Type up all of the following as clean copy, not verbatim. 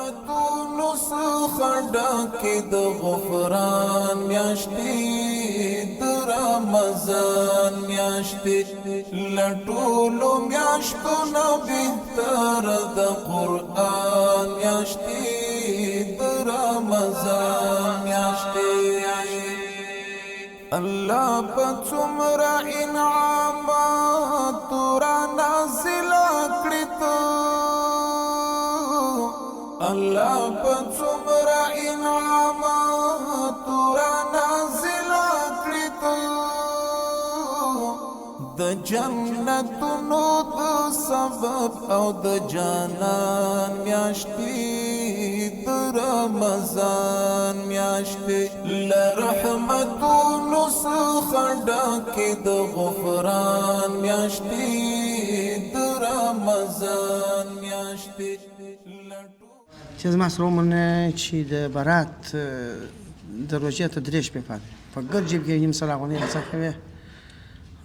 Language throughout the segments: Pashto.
رحمتونو څخه ډکې د غفران میاشتې د رمضان میاشتې له ټولو میاشتو نه بهتر د قرآن میاشتې د رمضان میاشتې الله په څومره انعامات را نازل کړي ته الله په څومره انعامات را نازل کړي ته د جنتونو د سبب او د جانان میاشتې د رمضان میاشتې له رحمتونو څخه ډکې د غفران میاشتې د رمضان میاشتې چې زما سره ومنه چې د برات د روژې ته 3 شپې پاتې په ګډ جیب کې نیم سل افغانۍ راڅخه وې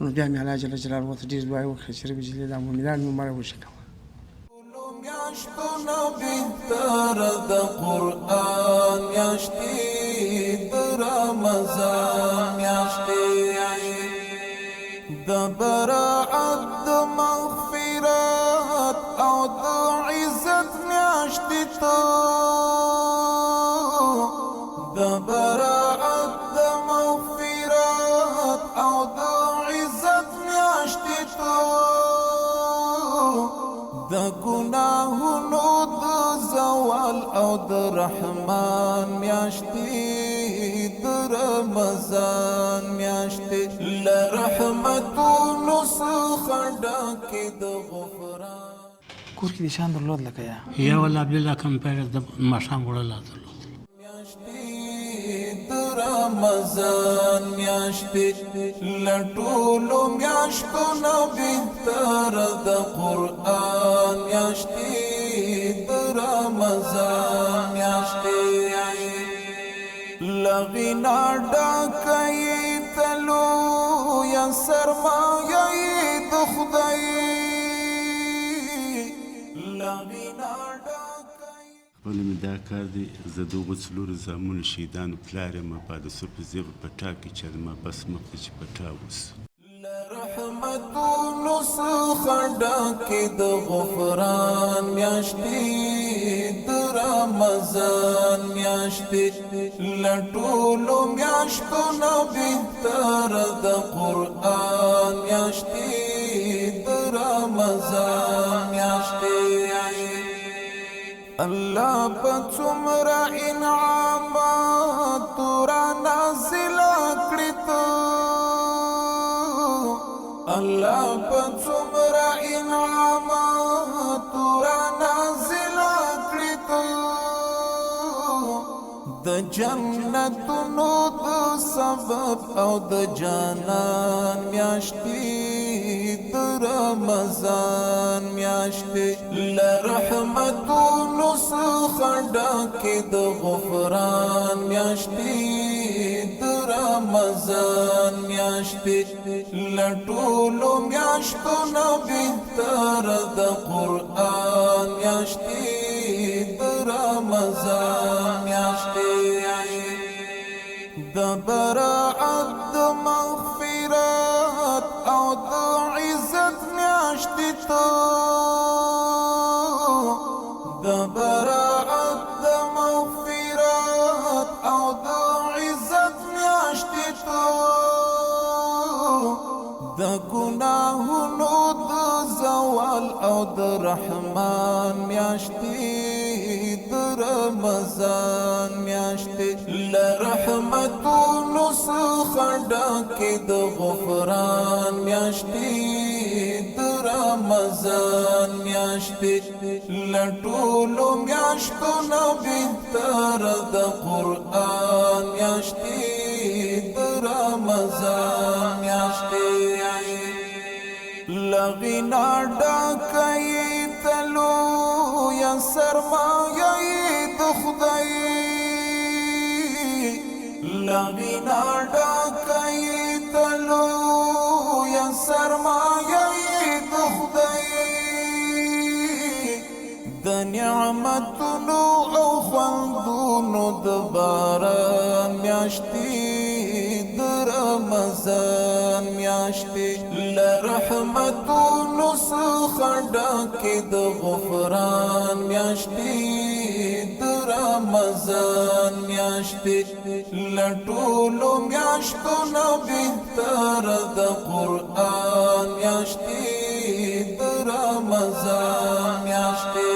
نو بیا مې الله جل جلاله ته ډېر دعا وکړه چې رب جل دا مؤمنان مبارک وشي میاشتونه بهتر د قرآن میاشتې د رمضان میاشتې د براعت د مغفرت او د عزت میاشتې ته د براعت د مغفرت او د عزت میاشتې ته د گناهونو د زوال او د رحمان میاشتې د رمضان میاشتې له رحمتونو څخه ډکې د غفران کور کې نشان درلود لکه یا والله عبدالله کمپیوټر د ماښام وړله درلود میاشتې د رمضان میاشتې له ټولو میاشتو نه بهتر د قرآن میاشتې د رمضان میاشتې له غنا ډکه یې تلویه سرمایه یې د خدای له غنا خپل مې دا کار دی زه د هغو څلورو زامنو شهیدانو پلار یم په د سور په زیبه په ټا کې چې ما بس مخته چې په ټا اوسو له رحمتونو څخه ډکې د غفران میاشتې د رمضان میاشتې له ټولو میاشتو نه بهتر د قرآن میاشتې د رمضان میاشتې الله په څومره انعامات را نازل کړي ته الله په څومره انعامات را نازل کړي ته د جنتونو د سبب او د جانان میاشتې د رمضان میاشتې له رحمتونو څخه ډکې د غفران میاشتې د رمضان میاشتې له ټولو میاشتو نه بهتر د قرآن میاشتې د رمضان میاشتې د براعت د مغفرت او د عزت میاشتې ته د براعت د مغفرت او د عزت میاشتې ته د گناهونو د زوال او د رحمان میاشتې د رمضان میاشتې له رحمتونو څخه ډکې د غفران میاشتې د رمضان میاشتې له ټولو میاشتو نه بهتر د قرآن میاشتې د رمضان میاشتې له غنا ډکه یې تلویه سرمایه یې د خدای له غنا ډکه یې تلویه سرمایه یې د خدای د نعمت نعمتونو او خوندونو د باران میاشتې د رمضان میاشتې له رحمتونو څخه ډکې د غفران میاشتې د رمضان میاشتې له ټولو میاشتو نه بهتره د قرآن میاشتې د رمضان میاشتې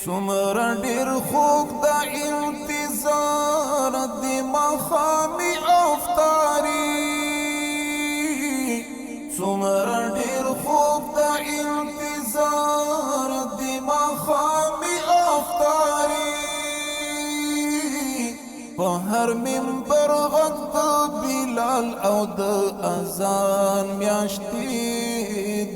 څومره ډېر خوږ د انتظار د ماښامي افطاري څومره ډېر خوږ د انتظار د ماښامي افطاري په هر منبر غږ د بلال او د اذان میاشتې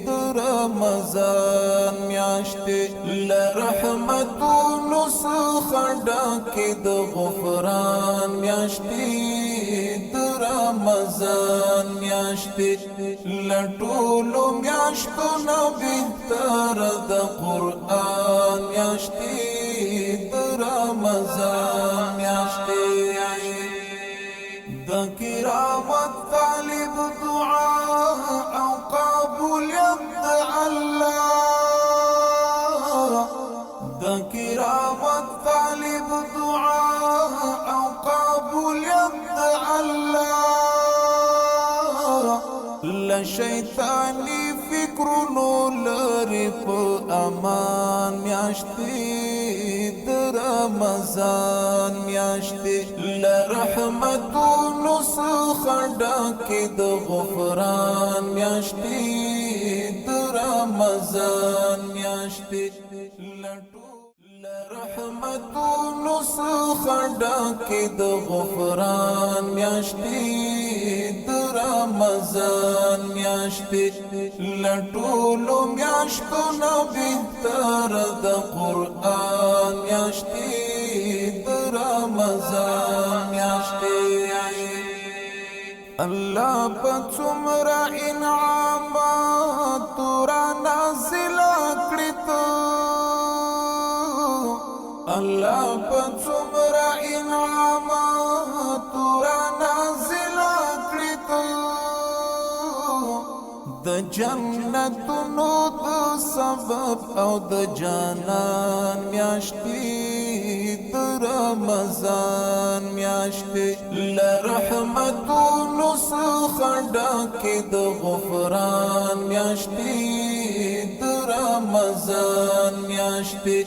د رمضان میاشتې له رحمتونو څخه ډکې د غفران میاشتې د رمضان میاشتې له ټولو میاشتو نه بهتره د قرآن میاشتې د رمضان میاشتې د کرامت طالب دعا او قبولیت د الله د کرامت طالب دعا او قبولیت د الله له شیطانی فکرونو لرې په امان میاشتې د رمضان میاشتې له رحمتونو څخه ډکې د غفران میاشتې د رمضان میاشتې له رحمتونو څخه ډکې د غفران میاشتې د رمضان میاشتې له ټولو میاشتو نه بهتره د قرآن میاشتې د رمضان میاشتې الله په څومره انعامات را نازله کړي ته الله په څومره انعامات را نازله کړي ته د جنتونو د سبب او د جانان میاشتې د رمضان میاشتې له رحمتونو څخه ډکې د غفران میاشتې د رمضان میاشتې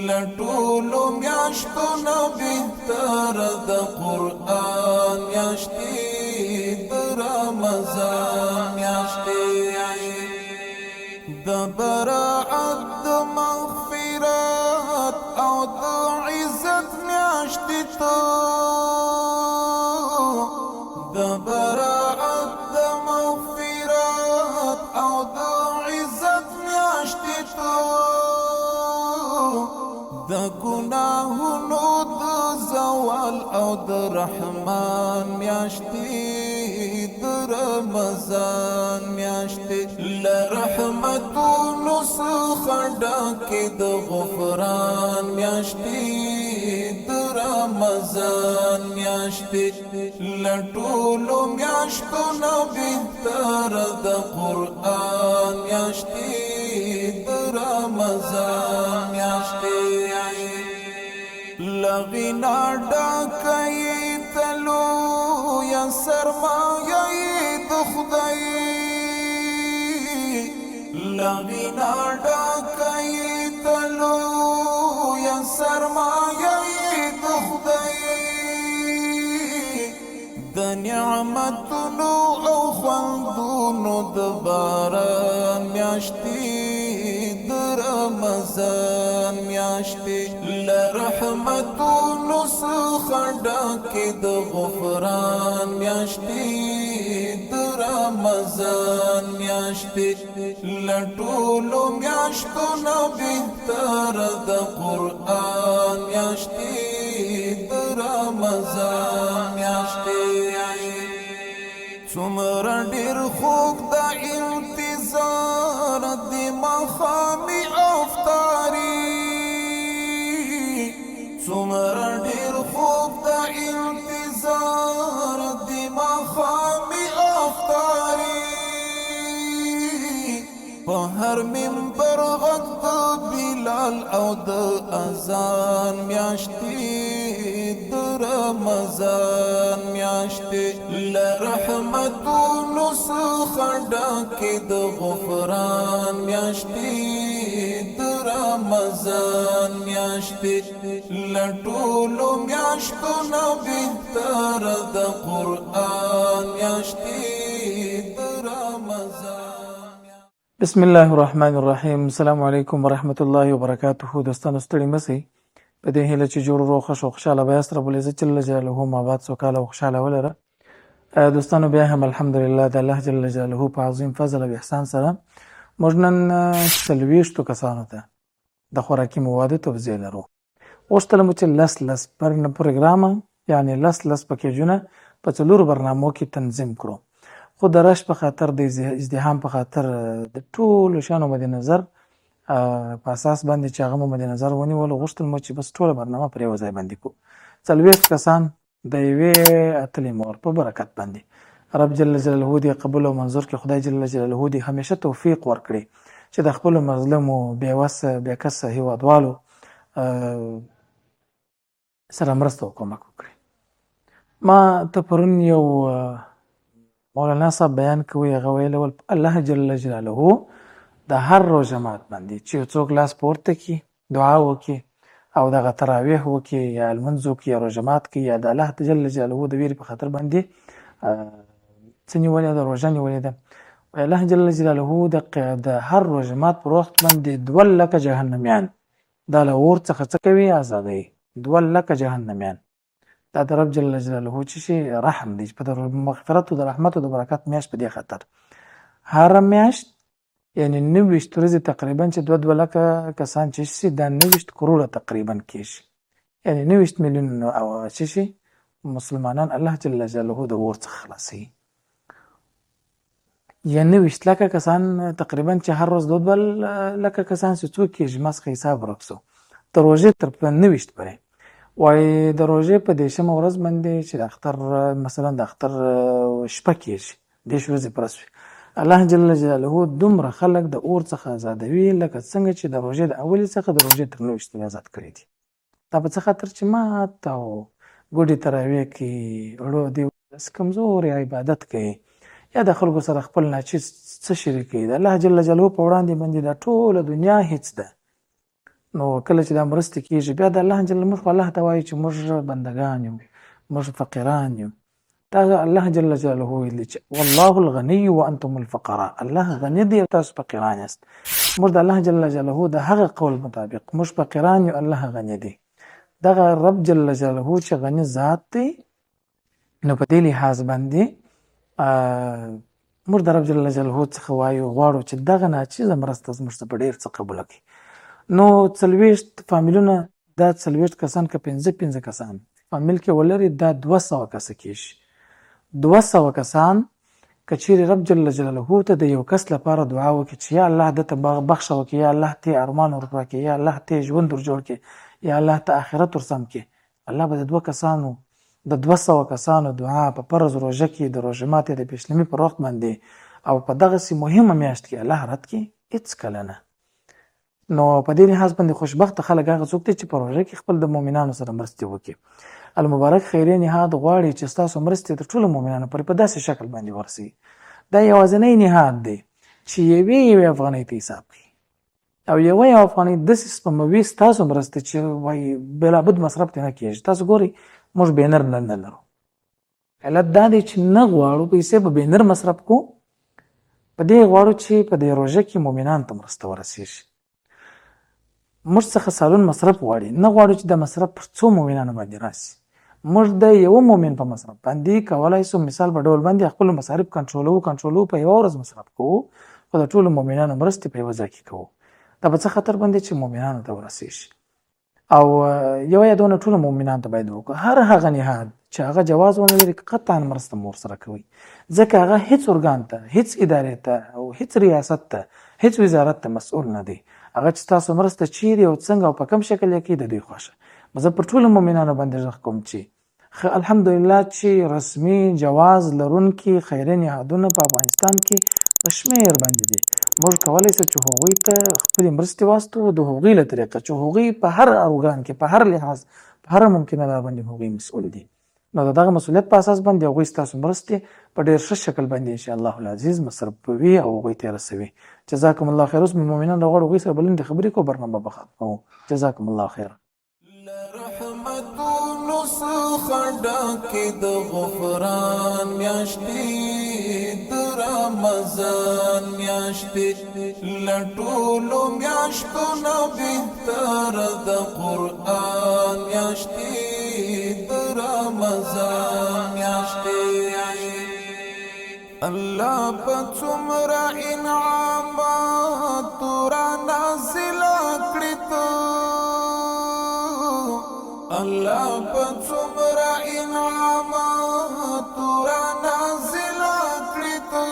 له ټولو میاشتو نه بهتره د قرآن میاشتې د رمضان میاشتې د براءت د مغفرت او د عزت میاشتې ته د براءت د مغفرت او د عزت میاشتې ته د ګناهونو د زوال او د رحمان میاشتې د رمضان میاشتې له رحمتونو څخه ډکې د غفران میاشتې د رمضان میاشتې له ټولو میاشتو نه بهتره د قرآن میاشتې د رمضان میاشتې لغنا ډکې تلو یا سرمایه د خدای لغنا ډکې تلو یا سرمایه د خدای د نعمتونو او خوندونو د باران میاشتې د رمضان میاشتې له رحمتونو څخه ډکې د غفران میاشتې د رمضان میاشتې له ټولو میاشتو نه بهتره د قرآن میاشتې د رمضان میاشتې څومره ډېر خوږ د انتظار د ماښامي افطاري څومره ډېر خوب د انتظار د ماښامي افطاري په هر منبر غږ د بلال او د اذان میاشتې د رمضان میاشتې له رحمتونو څخه ډکې د غفران میاشتې د رمضان میاشتې له ټولو میاشتو نه بهتره د قرآن میاشتې د رمضان. بسم الله الرحمن الرحیم. السلام علیکم ورحمت الله وبرکاته. دوستانو ستړي مسئ په دې هیله چې جوړ روغ خوش او خوشحاله به یاست. رب العزت جل جلاله مو آباد سوکاله او خوشحاله ولره. دوستانو بیا هم الحمدلله د الله جل جلاله په عظیم فضل او احسان سره موږ نن 40 کسانو ته د خوراکي موادو توزیع لرو. غوښتل مو چې لس پر پروګرام یعنی لس پکیجونه په 4 برنامو کې تنظیم کړو، خو د رش په خاطر د ازدحام په خاطر د ټولو شانو مد نظر په اساس باندې چې هغه مد نظر ونیول. غوښتل مو چې بس ټوله برنامه پر یو ځای باندې کو 40 کسان د یوې اتلې مور په برکت باندې رب جل جلاله دې قبول او منظور کې خدای جل جلاله دې همیشه توفیق ورکړي چې د خپل مظلوم او بیوس بیکس هیوادوالو سره مرسته او کومک وکړي. ما ته پرون یو مولانا صاحب بیان کوي، هغه ویل الله جل جلاله د هر روزه مات باندې چې څوک لاس پورته کی دعا وکي او دغه تراویح وکي یا المنځ وکي یا روزه مات کی یا د الله جل جلاله د ویری په خاطر باندې څنګه ولې د روزه نیولې ده الله جل جلاله د هر روزه مات پر وخت باندې 2 لک جهنميان د لور څخه کوي آزادي 2 لک جهنميان. دا د رب جل جلاله چې شي رحم دی په مغفرت او د رحمت او د برکت میاشت په دې خاطر هر میاشت یعنی 90 ورځې تقریبا چې 2 لک کسان چې شي د 90 کروڑه تقریبا کېشي یعنی 90 میلیون او چې شي مسلمانان الله جل جلاله د ور څخه خلاصي. یعنی 90 لک کسان تقریبا چې هر ورځ 2 لک کسان چې څوک کېږي مسخ حساب ورکسو تر روزه تر 90 پرې وای د روزه په دیشمه ورځ باندې چې د اختر مثلا د اختر شپه کېږي د شوزې پرسوي الله جل جلاله دومره خلق د اور څخه آزادوي لکه څنګه چې د روزه د اولي څخه د روزه تر 90 آزاد کړی دي. دا په څه خاطر چې ما ته ګوډي تراوی کې ورو دی کمزوري عبادت کوي یا د خلکو سره خپل ناچیز څه شریکي د الله جل جلاله په وړاندې باندې د ټوله دنیا هیڅ ده. نو کله چې دا مرسته کیږي بیا د الله جل موږ الله ته وایي چې موږ بندگان یو موږ فقیران یو. دا الله جل جلاله ویلي چې والله الغني وانتم الفقراء، الله غني دی او تاسو فقیران یاست. موږ د الله جل جلاله د هغه قول مطابق موږ فقیران یو، الله غني دی. دغه رب جل جلاله چې غني ذات دی نو په دې لحاظ باندې موږ د رب جل جلاله څخه وایو غواړو چې دغه ناچیزه مرسته زموږ څخه ډېر څه قبول کړي. نو 40 فامیلونه دا 40 کسان که 15 کسان فامیل کې ولري دا 200 کس کېږي. 200 کسان که چیرې رب جل جلاله ته د یو کس لپاره دعا وکړي چې یا الله دته بخښه وکړي، یا الله ته ارمان ورکړي، یا الله ته ژوند ور جوړ کړي، یا الله ته آخرت ورسم کړي، الله به د 200 کسانو دعا په فرض روزه کې د روزه ماتې د پیشلمي پر وخت باندې او په دغه سي مهمه میاشت کې الله رد کړي هیڅ کله نه. نو په دې لحاظ باندې خوشبخت خلک هغه څوک دي چې په روژه کې خپل د مؤمنانو سره مرسته وکړي. المبارک خیریه نهاد غواړي چې تاسو مرسته د ټولو مؤمنانو په داسې شکل باندې ورسي. دا یوازینی نهاد دی چې یوې افغانۍ ته حساب کوي او یوې افغانۍ د سپموي تاسو مرسته چې وای بلا بد مصرف نه کیږي. تاسو ګوري موږ بینر نه لرو، علت دا دی چې نه غواړو پیسې په بینر مصرف کو، په دې غواړو چې په دې روژه کې مؤمنان ته مرسته ورسیږي. موږ څخه سالون مصرف غواړي، نه غواړو چې د مصرف پر څو مؤمنانو باندې راسي. موږ د یو مؤمن په مصرف باندې کولای شو مثال په ډول باندې خپل مصارف کنټرولو په یو ورځ مصرف کوو، خو د ټولو مؤمنانو مرستې په یو ځای کې کوو. دا په څه خطر باندې چې مؤمنانو ته ورسیږي او یو یا دوه ټولو مؤمنانو ته باید وکړو. هر هغه نهاد چې هغه جواز ونه لري قطعا مرسته مور سره کوي، ځکه هغه هیڅ ارګان ته، هیڅ ادارې ته او هیڅ ریاست ته، هیڅ وزارت ته مسؤل نه دی. هغه چې تاسو مرسته چیرې او څنګه او په کوم شکل کې د دوی خوښه زه پر ټولو مؤمنانو باندې غږ کوم چې الحمدلله چې رسمي جواز لرونکي خیري نهادونه په افغانستان کې په شمېر باندې دي. موږ کولی شو چې هغوی ته خپلې مرستې واستوو د هغوی له طریقه چې هغوی په هر ارګان کې په هر لحاظ په هر ممکنه لار باندې هغوی مسؤل دي. نو د دغه مسؤلیت په اساس باندې هغوی ستاسو مرستې په ډېر ښه شکل باندې انشاءالله العزیز مصرفوي او هغوی ته یې رسوي. جزاکم الله خیر. اوس مو مؤمنان راغواړو هغوی سره به لنډې خبرې کوو، برنامه به ختموو. جزاکم الله خیر. رحمتونو څخه ډکې د غفران میاشتې د رمضان میاشتې له ټولو میاشتو نه بهتره د قرآن میاشتې د رمضان میاشتې الله په څومره انعاماتو رانازله کړې ته الله په څومره انعاماتو رانازله کړې ته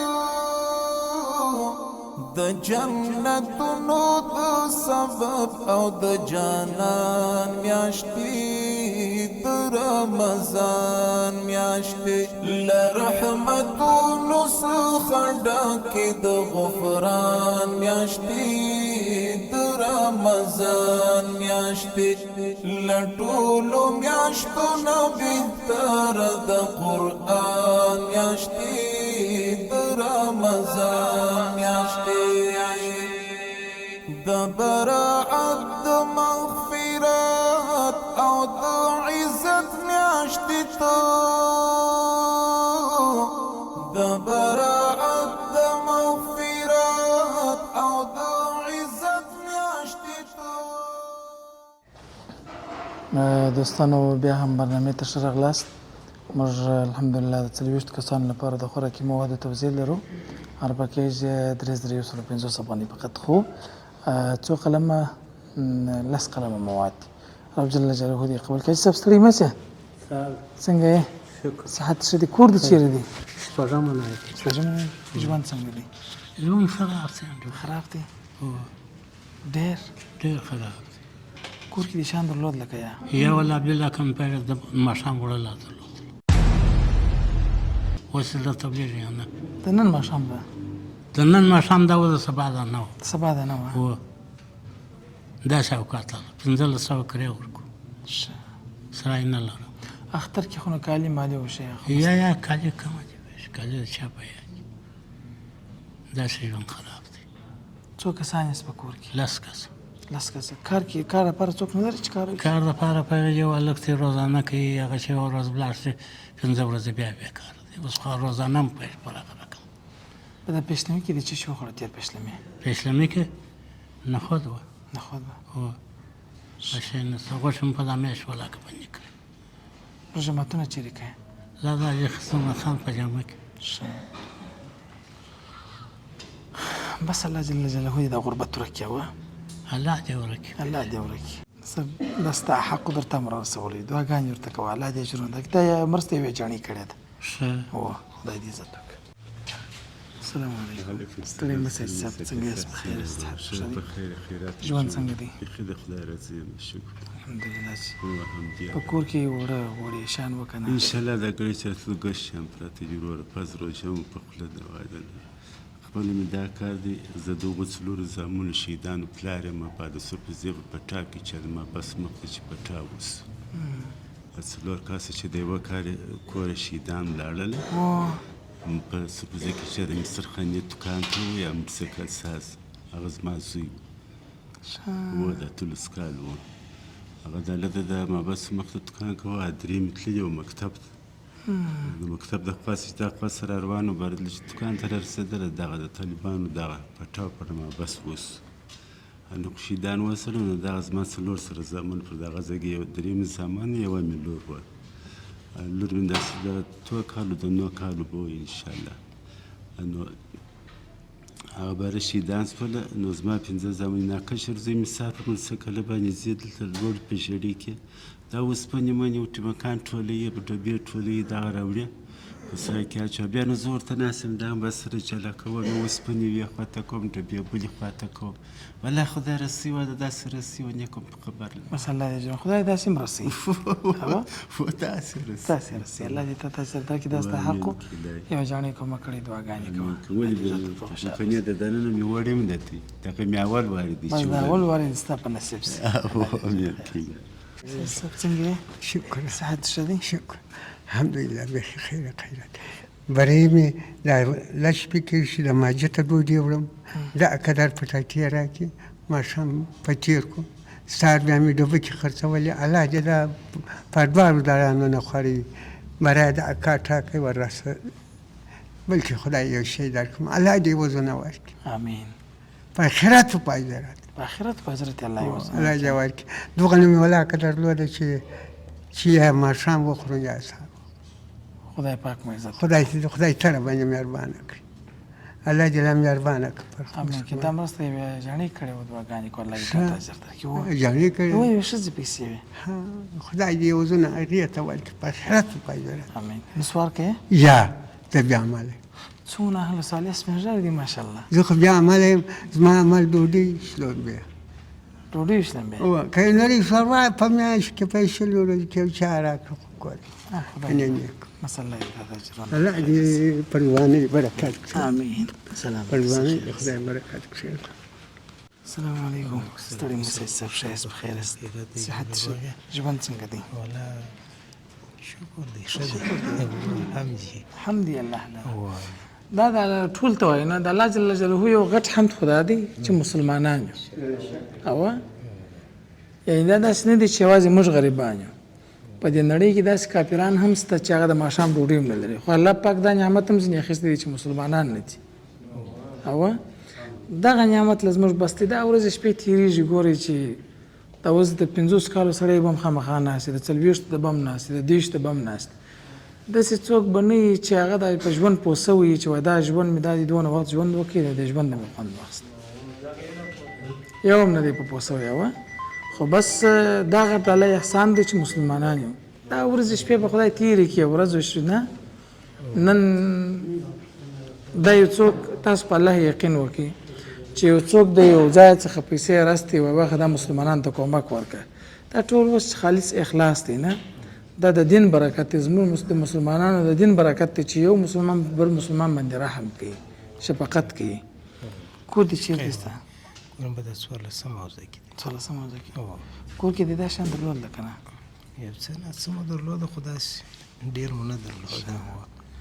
د جنتونو د سبب او د جانان میاشتې د رمضان میاشتې له رحمتونو څخه ډکې د غفران میاشتې د رمضان میاشتې له ټولو میاشتو نه بهتره د قرآن میاشتې د رمضان میاشتې د براعت د مغفرت او د عزت میاشتې ته د براعت د مغفرت او د عزت میاشتې ته. دوستانو بیا هم برنامې ته ښه راغلاست. موږ الحمدلله د 40 کسانو لپاره د خوراکي موادو توزیع لرو. هر پکیج 3350 افغانۍ فقط، خو څو قلمه 10 قلمه مواد دي. رب جل جلاله دې قبول کړي. صاحب ستړي مه شه. څنګه یې؟ صحت ښه دی؟ کور دې چېرې دی؟ شپږم ولایت. ژوند څنګه دی؟ ژوند خراب دی. خراب دی؟ ډېر خراب دی. کور کې دې شیان درلود لکه یا والله بالله کمپیوټر د ماښام وړلا درلود. اوس د تبلیغ یا نه د نن ماښام به د نن ماښام دا و د سبا دا نه و. سبا دا نه وه. هو دا شاوکاته 1500 کرې ورکړو. سړی نه لرم. اختر کې خو نو کالي مالي وشي. یا کالي کمه دي، کالي د چا په یاد دي. داسې ژوند خراب دی. څو کسان یې په کور کې؟ 10 کسه. 10 کسه. کار لپاره څوک نه لري چې کار وکړي؟ کار لپاره په یو هلک دی روزانه کوي، هغه چې یوه ورځ ولاړ شي 15 ورځې بیا کار دی. اوس خو روزانه هم په هغه رقم. په دا پیشلمي کې د څه شي وخوړه تېر پیشلمي؟ پیشلمي کې نخود وه. نخود وه. هو بشی نسته غوښه مې په دا میاشت ولاکه بندي کړې. روژه ماتونه چیرې کوې؟ دا د حاجي خسن خان په جامه کې. بس الله جل جلاله دې دا غربت ورکړي. الله دې ورکړي. الله دې ورکړي. دا ستا حق درته هم رارسولی، دعاګانې ورته کوه. الله دې اجرونه درکړي. دا مرسته یې ویجاړې کړې ده. هو خدای دې عزت وکړي. السلام علیکم. ستړي مه شئ صاحب، څنګه یاست؟ بخیر یاست؟ ژوند څنګه دی؟ بیخي د خدای راضي یم، شکر الحمدلله. چې الحمدلله په کور کې وړې شیان وکنه انشاءالله دا ګړی چې څه ګش شم پراته دي وروره. پس روژه مو په خوله ده وعده ده. خپله مې دا کار دی. زه د هغو 4 زامنو شهیدانو پلار یم. بادسور په زیغ په ټا کې چې ما بس مخ ته چې په ټا اوس 4 کاسه چې د یوه کوره شهیدان لاړل په سپوزه کې چې د مصر خانې دوکان ته و یا موسیقل ساز. هغه زما زوی و د 13 کال و. هغه د لده د مابس مخ ته دوکان کوه. درې مې تللي و مکتب ته. د مکتب د خوا چې دا خوا سره روان و بردل چې دوکان ته رارسېدله دغه د طالبانو دغه پټه او پر مابس اوس نو شهیدان وسره. نو دغه زما 4 سره زامن پر دغه ځای کې یو درېیم زامن یوه مې لور وه. لور مې داسې د 2 کالو د 9 کالو به وي انشاءالله. نو هغه باره شهیدان شوله. نو زما 15 زامن ناکشر زوی مې سار په منسکله باندې ځي دلته لوړ په ژړۍ کې دا اوسپنې منې و ټیمکان ټولوي په ډبې ټولوي دغه راوړي سره کې اچوه بیا نو زه ورته ناست یم دا هم به سره جلا کوم اوسپنې یوې خواته کوم ډبې بلې خواته کوم والله خدای رسي وه داسې رسي وه نیک هم په خبر لرم بس الله دې جوړ خدای داسې هم رسي داسې رسي داسې رسي الله دې ته تاسو درکړي دا ستا حق و یو جاڼې کومه کړې دعاګانې کوه ولې مخنیه د دننه مې وړې هم دتې دغه مې اول وارې دي بس دا اول وارې ستا په نصیب سي صاحب څنګه یې شکر صحت ښه دی شکر الحمدلله بخیر خیر خیرات برای مې دا لږ فکر شي د ماجه ته ډوډۍ وړم دا قدر پټاټې راکړي ماښام په تېر کړو سهار بیا مې ډوبکې خرڅولې الله دې دا په دواړو دارانو نه خوړوي برای د اکا ټاکئ ور راسه بلکې خدای یو شی درکړم الله دې وزونه ورکړي امین په آخرت و په آخرت په آخرت په حضرت الله یې وزن الله دې ورکړي دغه نه مې ولاکه درلوده چې یا ماښام وخورو یا سهار خدای پاک مو عزت خدای تعالی باندې مهربانه کړي الله دې لا مهربانه کړي امین کې دا مرسته یې جاڼې کړې وه دعاګانې کوه الله دې ته اجر درکړي جاڼې کړي وایي یوې ښځې پیسې وې خدای دې وزونه هغې ته ورکړي په آخرت و په آخرت امین نسوار کوې یا زه بیا عمل یم څومره اهل صالح سپین ږیري دي ماشاءالله زه خو بیا عمل یم زما عمل ډوډۍ شلون بیا ډوډۍ وشلم بیا که یې لرې شوروا په میاشت کې په شلو ورځو کې یو چا راکړه خو کول خدای مسله یې ته اجرونه الله دې پروانې برکت کړي امین سلام پروانې خدای برکت کړي السلام علیکم ستړي مو سید صاحب ښه یاست بخیر یاست صحت ښه ژوند څنګه دی والله شکر دی ښه دی حمد دی الله دا ټول ته وایي نه د الله جل جلاله یو غټ حمد خدا دی چې مسلمانان یو او یعنې دا داسې نه دي چې یوازې موږ غریبان یو په دې نړۍ کې داسې کافران هم شته چې هغه د ماښام ډوډۍ هم نه لري خو الله پاک دا نعمت هم ځینې اخیستی دی چې مسلمانان نه دي او دغه نعمت له زموږ بس دی دا ورځې شپې تېرېږي ګورئ چې دا اوس د 50 کالو سړی به هم خامخا ناست دی د 40 د به هم ناست دی د 30 د به هم ناست داسې څوک به نه وي چې هغه د په ژوند پوه سوی چې وایي دا ژوند مې دا دې دونه وخت ژوند وکړي د ژوند نه مې خوند واخیست یو هم نه دی په پوه سوی خو بس دا غټ الله احسان دی چې مسلمانان یو دا ورځې شپې به خدای تېرې کړي ورځ وشي نه نن دا یو څوک تاسو په الله یقین وکړي چې یو څوک د یو ځای څخه پیسې راستې وایي واخه دا مسلمانانو ته کومک ورکړه دا ټول اوس خالص اخلاص دی نه دا د دین برکت دی زموږ مسلمانانو د دین برکت دی چې یو مسلمان بل مسلمان باندې رحم کوي شفقت کوي کور دې چېرته ستا کورم به د 14 حوزه کې دی 14 حوزه کې کور کې دې دا شیان درلوده که نه یو څه نه څه مو درلوده خو داسې ډېر مو نه درلوده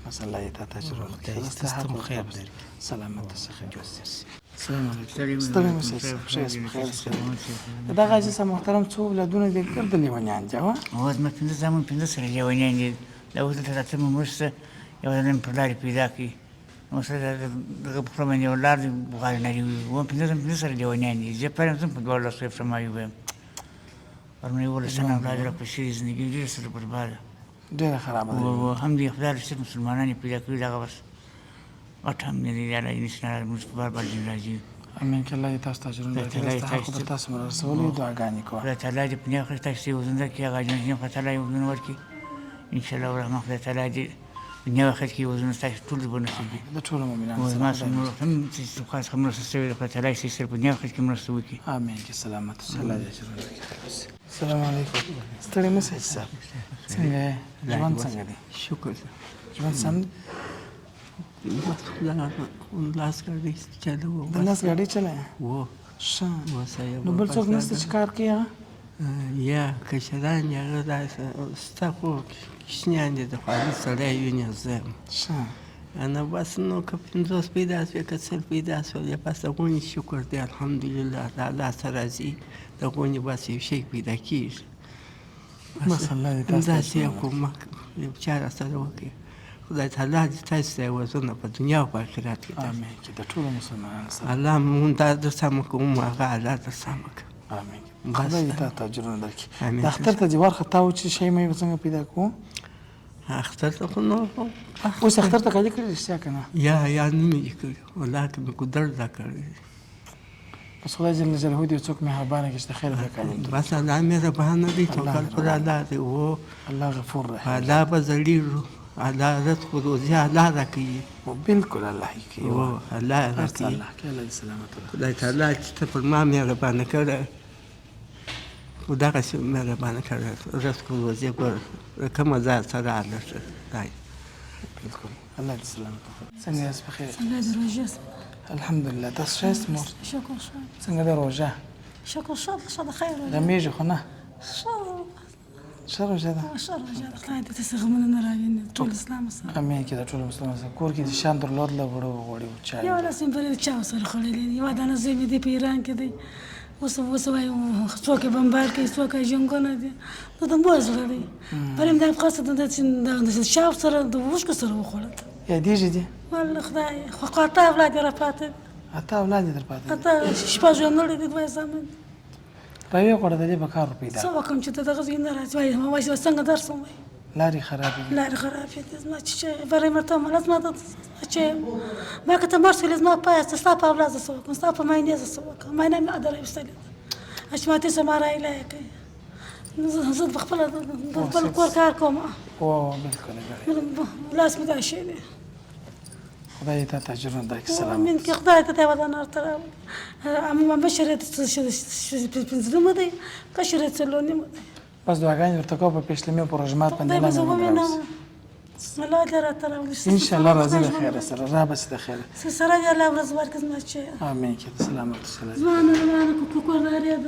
مسله یې تا ته اجر خدای ستاسو مو خیر درکړي سلامت اوسه السلام علیکم ستړی مه شئ صاحب ښه یاست بخیر یاست د دغه حاجي صاحب محترم څو اولادونه دې کړ د لیونیان دي هو زما 15 زامن 15 سره لیونیان دي دا اوس دلته راته مې مړ شته یو د نن پر لارې پیدا کړي نو سره دغه په خره باندې یو لار دی بغارې نه دي و 15 سره لیونیان دي زه پیل هم په 12 لاسو فرمایي ویم پر مې ولې څنګه اولاد را پسې زندګي ډېره سره برباده ډېره خرابه ده هم دې خدای رسېد مسلمانان یې پیدا کړي دغه بس غټ هم دې الله دې نشي موږ په بار بار دین راځي امین که الله دې تاسو ته اجرونه درکړي ستاسو خدای تاسو مو رسولي دعاګانې کوه خدای تعالی دې په نیغه تاسو یې وزن درکړي هغه جنځ خدای تعالی یې وزن ورکړي انشاءالله الرحمن خدای تعالی دې په نیغه خدای کې وزن تاسو ټول به نصیب وي د ټولو مؤمنانو ما سره هم چې خاص هم مرسته شوې ده خدای تعالی یې سره په نیغه خدای کې مرسته وکړي امین که سلامت اوسه الله دې اجرونه درکړي السلام علیکم ستړی مه شئ صاحب څنګه یې ژوند څنګه دی شکر ژوند سم دی لاس ګاډي چلو د لاس ګاډي چلایې و ښه نو بل څوک نشته چې کار کوي هغه یا کشران یا هغه داسې ستا خو کوچنیان دي د خواري سړی وینې زه یم ښه انا بس نو که 50 پیدا شوې که 100 پیدا شول یا بس د غونې شکر دی الحمدلله د الله څخه راځي د غونې بس یو شی پیدا کېږي بس الله دې تاسو ته داسې یو کومک یو چا راسره وکړي خدای تعالی دې تاسو ته وزونه په دنیا او په آخرت کې امین چې د ټولو مسلمانانو سره الله مونږ دا در سمه کوم هغه الله در سمه کړي امین خدای دې تا ته اجرونه درکړي امین. د اختر ته دې ورخطا و چې شی مې څنګه پیدا کوو اختر ته خو نو اوس اختر ته کالي کړي رښتیا که نه یا نه مې دي کړي والله که مې قدرت دا کړی بس خدای جل جلاله دې څوک مهربانه کړي چې د خیر د کالي بس الله مهربانه دی توکل پر الله دی و الله غفور رحیم الله به زړیږو عدالت خو روزي الله راکوي بالکل الله یې کوي او الله هر څه راکوي الله کوي الله دې سلامت ولري. خدای تعالی چې ته پر ما مهربانه کړی خو دغسې مهربانه کړی رزق او روزي ګور له کومه ځایه سره هلته دی بالکل الله دې سلامت ولري. څنګه یاست بخیر؟ لا دروجة الحمدلله تاسو ښه یاست مور؟ شكر شاد څنګه ده روژه؟ شكر شاد خير غمیږي خو نه شر ښه روژه ده؟ شر رجال خدای دې تسغمنا راوين طول الاسلام السلام امین کې د ټولو مسلمانانو سره کور کې د شان درلودله وړو غوړي و چای یو لاس په چا سره خړلې یو دانه زمي دی په ایران کې دی اوس وایي څوک یې بمبار کوي څوک یې جنګونه دي نو د مو زړه دی پرېم دا قصد د شاو سره د وښکو سره وخوړل یادېږي دي والله خدای خو قاطع اولاد را پاتې اته اولاد یې در پاتې دي اته شپږ نړۍ دي دوه زمن راویې خوړه د دې به کار پیدا څه وکم چې ته دغه زین نه راځي وایي ما وایي څنګه درس وایي لارې خرابې دي لا خرافي значи برای مرتم لازم значи ما كنت مرسل لازم باس تصاب اولاد سوق مصطفى ما ينزل سوق ما ينام اقدر يوصل اش ما تسمع راي لك زد بخبل بالكور كاركم او بالکل لازم دا شيء خدای ته تجربه درکړي سلام من كي خدای ته ودا نار ترى اما بشرت بنزلوا دي بشرت سلوني بس دعاګانې ورته کوه په پیشلمي او په رژمات باندې طيب نه زوجنا لا ترى ترى ان شاء الله راځي د خیره سره را بس د خیره سره يا الله ورزبارك ما شيء امين کې د سلامت سلام زمان كوكو رياض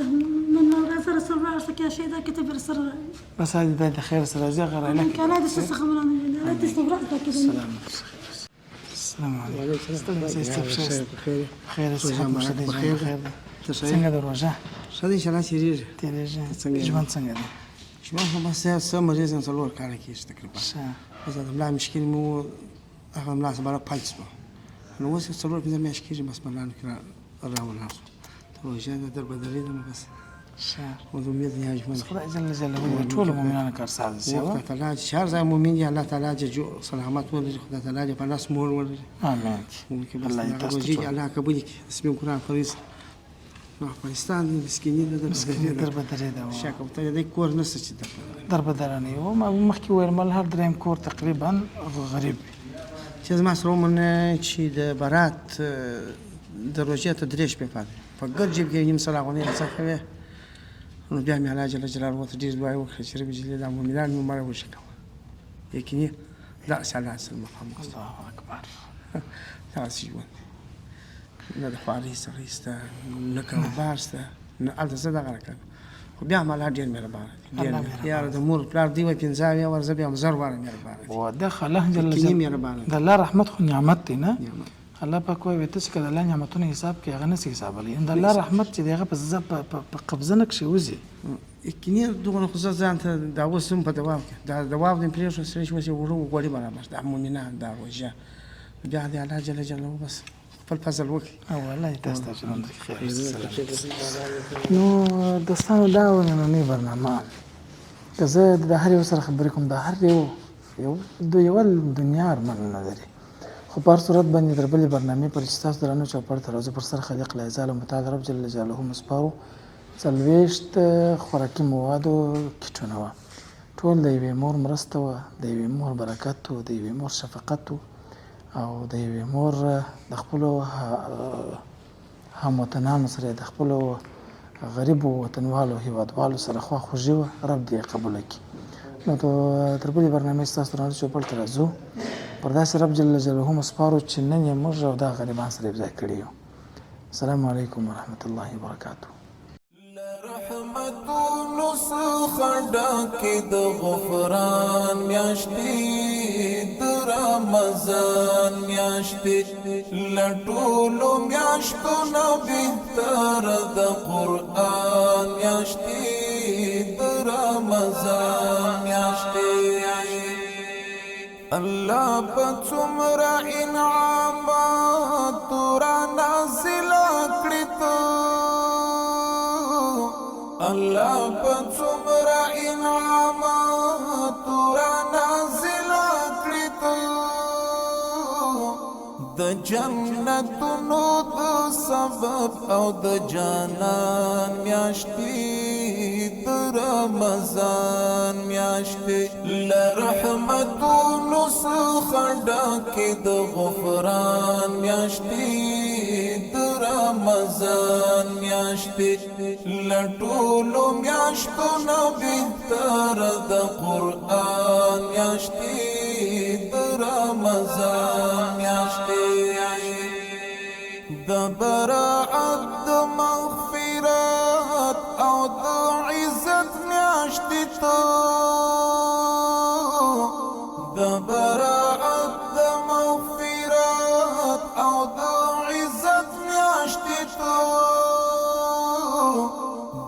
من غزر سرع سكيا شيء ذا كتب السر بس هذه د خیر سره زه غره لك كان هذا الشيء خبرنا لا تستغرق كده سلامت السلام عليكم بخیر خیر صحت مو شه دې خیر څنګه د روژه ښه دی انشاءالله تېرېږي تېرېږي څنګه ژوند څنګه دی شما خو بس څه مریض یم څلور کاله کېږي تقریبا ښه بس د ملا مشکل مو هغه ملا سره بله فلج شوه نو اوس یې څلور پنځه میاشتې کېږي بس ملانو کې راولاړ شو د روژه د دربدرې ده نو بس ښه و د امید نیا ژوند خدای جل جلاله د ټولو مؤمنانو کارساز دی خدای تعالی چې هر ځای مؤمن دی الله تعالی دې سلامت ولري خدای تعالی دې په لاس مور ولري امين الله الله يتستر يجزيك الله قبول کړي اسمي قرآن فريض افغانستان مسکینی د دربدرې ده شک او ته دې کور نشته چې دربدرانه یو ما مخکې ویل مل هر دریم کور تقریبا غریب وي چې زما سره ومنه چې د برات د روژې ته درې شپې پاتې په ګرد جیب کې نیم سره غونې څخه وې نو بیا مې الله جل جلاله ته ډېر دعا وکړه چې رب جل دا مؤمنان مې مړه وشکوه یقیني دا صلی الله محمد الله اکبر داسې ژوند نه د خوارۍ سړی شته نه کاروبار شته نه هلته زه دغه راکړم خو بیا هم الله ډېر مهربانه دی ډېر یاره د مور پلار دی وایي پنځه اویا واره زه بیا هم زر واره مهربانه دی وده الله جل یقیني جلاله مهربانه د الله رحمت خو نعمت دی نه نعمت. الله پاک وایي ته چې کله الله نعمتونه حساب کوي هغه نسي حسابولی د الله رحمت چې دی هغه په قبضه نه کښې وځي یقیني دغه خو زه ځان ته دا اوس هم په دوام کې دا دوام دې پرېښود سړی چې اوس یې وړو غوړي برابر دا مؤمنان دا روژه بیا دې الله جل جلاله بس خپل فضل وکړي او الله دې تاسو ته ژوند خیر نو دوستانو دا و نننۍ برنامه که زه د هر یو سره خبرې کوم د هر یوه دنیا ارمانونه لري خو په هر صورت باندې تر بلې برنامې پورې چې تاسو درانه چوپړ ته راځو پر سر خالق العزال متعال رب جل جلاله مسپارو 40 خوراکي موادو کټونه وه ټول د یوې مور مرسته وه د یوې مور برکت و د یوې مور شفقت و او د یوې مور د خپلو هموطنانو سره د خپلو غریبو وطنوالو هیوادوالو سره خواخوږي وه رب دې یې قبوله کړي نو تر بلې برنامې ستاسو درانه چوپړ ته راځو پر داسې رب جل جلاله مسپارو چې نن یې موږ او دا غریبان سره یوځای کړي یو السلام علیکم ورحمة الله وبرکاته رحمتونو څخه ډکې د غفران میاشتې د رمضان میاشتې له ټولو میاشتو نه بهتره د قرآن میاشتې د رمضان میاشتې الله په څومره انعامات را نازله کړي الله په څومره انعامات را نازله کړي د جنتونو د سبب او د جانان میاشتې د رمضان میاشتې له رحمتونو څخه ډکې د غفران میاشتې د رمضان میاشتې له ټولو میاشتو نه بهتره د قرآن میاشتې د رمضان میاشتې د براعت د مغفرت او د عزت میاشتې ته د براعت د مغفرت او د عزت میاشتې ته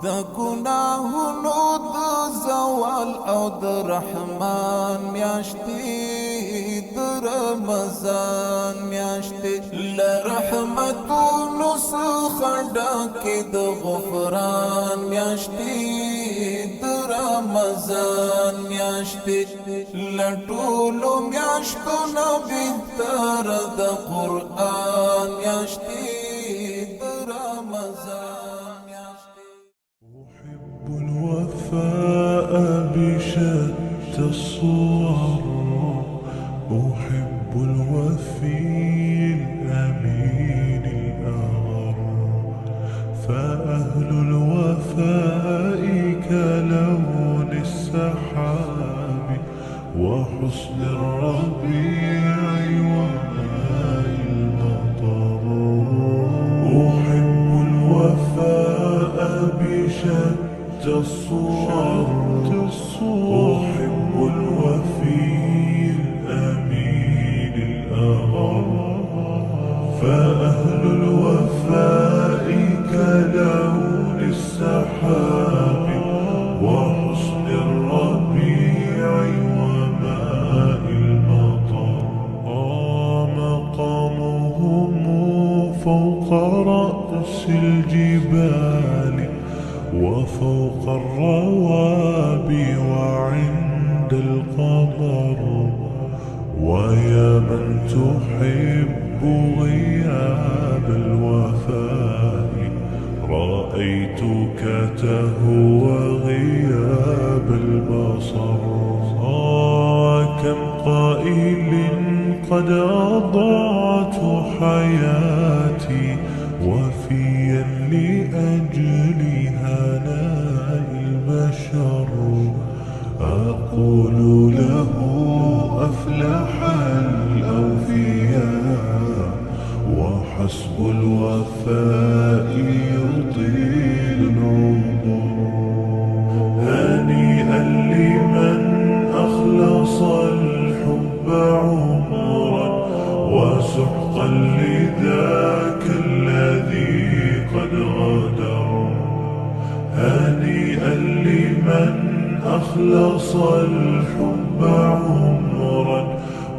د ګناهونو د زوال او د رحمان میاشتې د رمضان میاشتې له رحمتونو څخه ډکې د غفران میاشتې د رمضان میاشتې له ټولو میاشتو نه بهتره د قرآن میاشتې د رمضان میاشتې أحب الوفاء بشتى الصور أحب الوفي الأمين الأغر فأهل الوفاء كلون السحاب وحسن الربيع وماء المطر أحب الوفاء بشتى الصور أحب الوفي الأمين الأغر فأهل الوفاء كلون السحاب وحسن الربيع وماء المطر مقامهم فوق رأس الجبال وفوق الروابي وعند القمر ويا من تحب غياب الوفاء رأيتك تهوى غياب البصر كم قائل قد أضعت حياتي وفيا لأجل هناء البشر أقول له أفلح الأوفياء وحسب الوفاء يطيل العمر هنيئا لمن أخلص الحب عمرا وسحقا لذاك الذي قد غدر هنيئا لمن أخلص الحب عمرا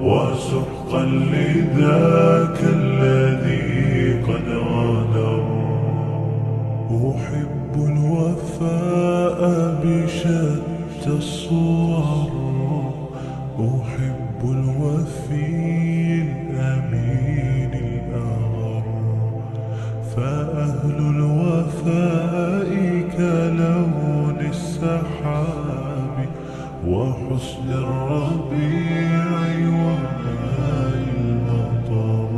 وسحقا لذاك الذي قد غدر أحب الوفاء بشتى الصور أحب الوفي الأمين الأغر فأهل الوفاء كلون السحاب وحسن الربيع وماء المطر